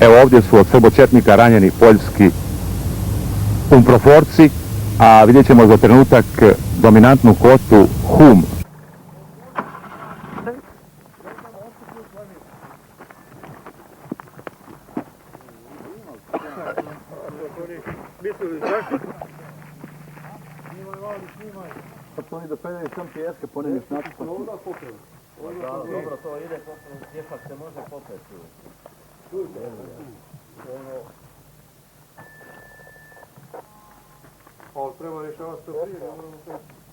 Evo ovdje su od srbočetnika ranjeni poljski umproforci, a vidjet ćemo za trenutak dominantnu kotu Hum. Oni da penjaju sam pijeske, ponemiš načipa. Dobro, to ide, pješak se može popeti. Ali treba rješavati što prije,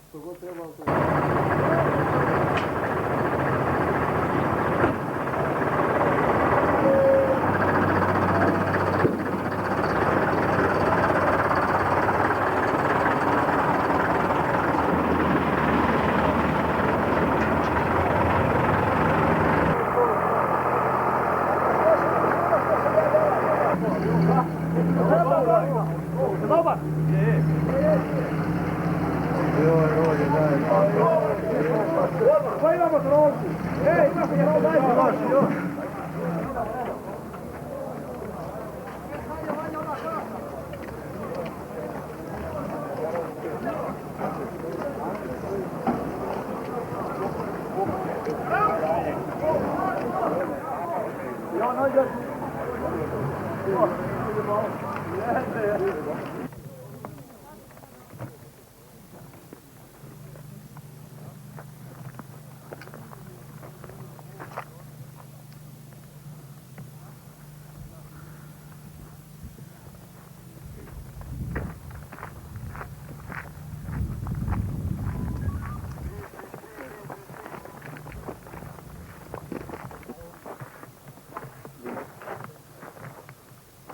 što god treba.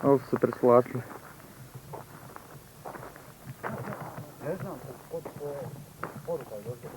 Ovo su se presvlačili. Ne znam, poruka je došla.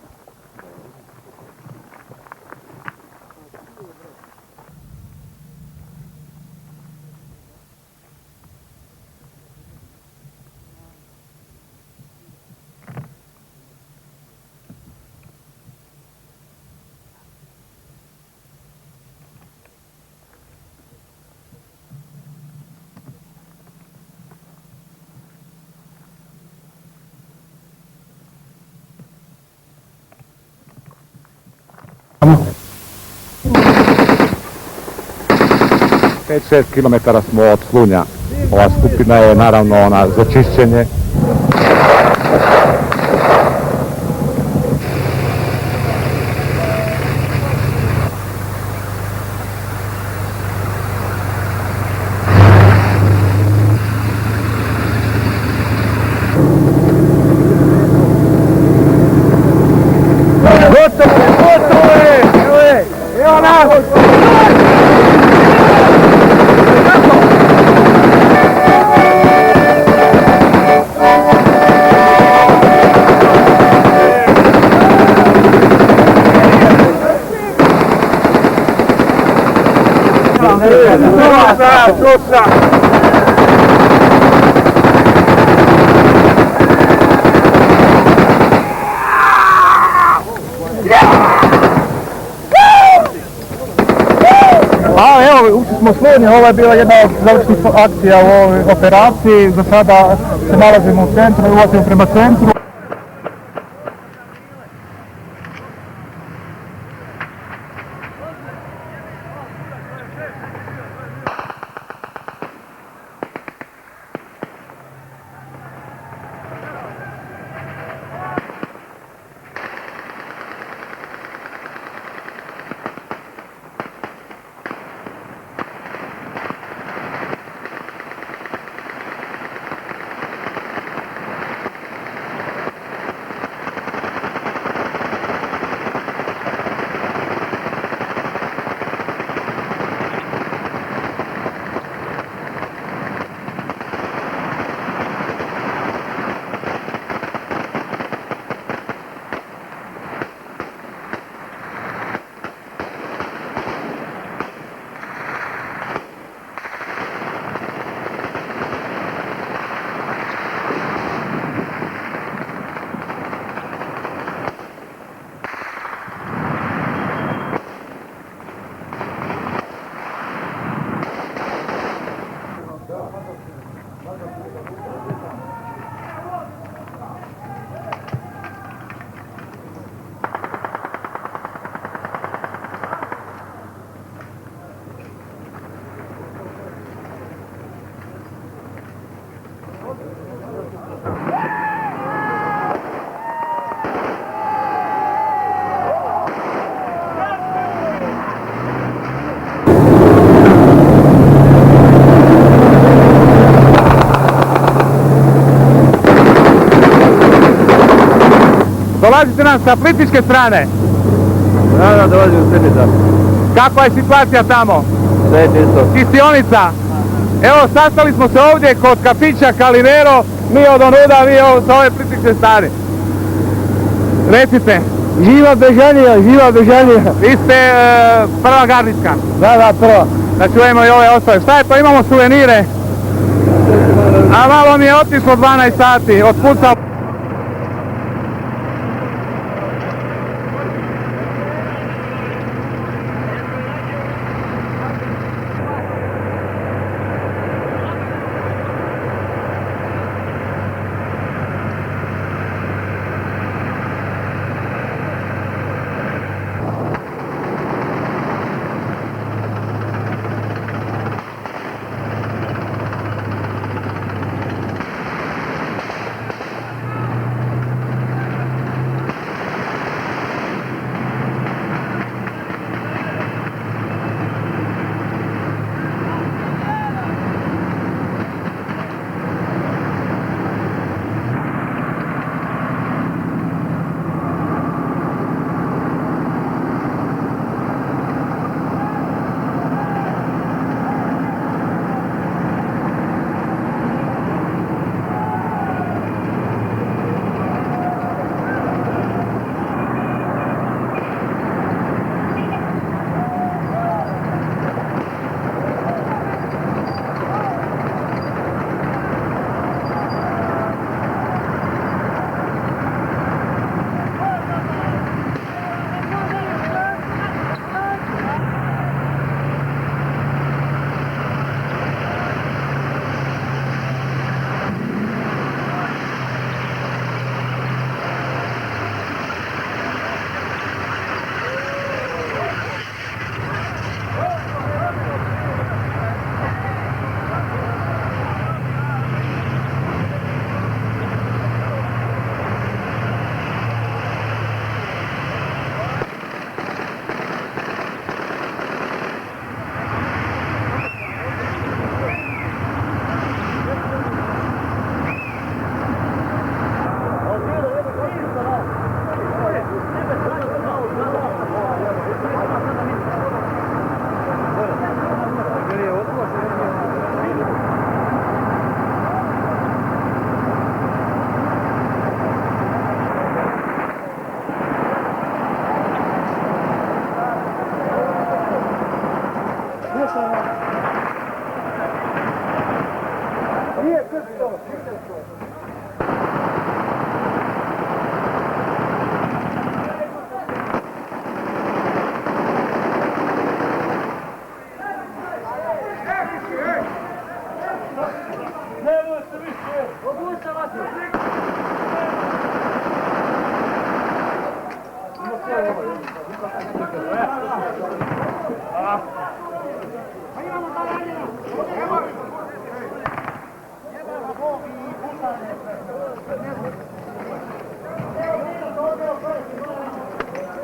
Pet, 6 kilometara smo od Slunja. Ova skupina je naravno ona za čišćenje. A evo, ušli smo u Slunj, ovo je bila jedna od završnih akcija u ovoj operaciji. Za sada se nalazimo u centru i ulazimo prema centru. Dolazite nam sa Plitvičke strane. Da, dolazim u Svetlica. Kakva je situacija tamo? Sve je čisto. Čistionika. Evo, sastali smo se ovdje kod kafića Kalinero, mi od onuda, vi sa ove Plitvičke strane. Recite. Živa Bežanija, živa Bežanija. Vi ste prva garnička. Da, prva. Da čujemo i ove ostale. Šta je to? Imamo suvenire. A malo mi je otišlo 12 sati. Otpucao.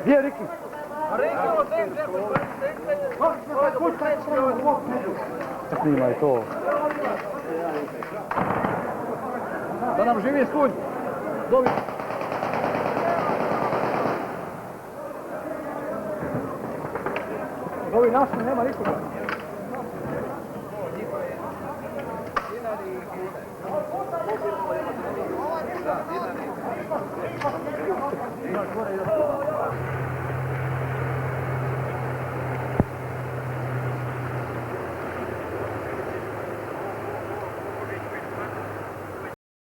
Gdje je Riki? Snimaj to. Da nam živi skunj. Ovi naši nema nikoga. Dinari.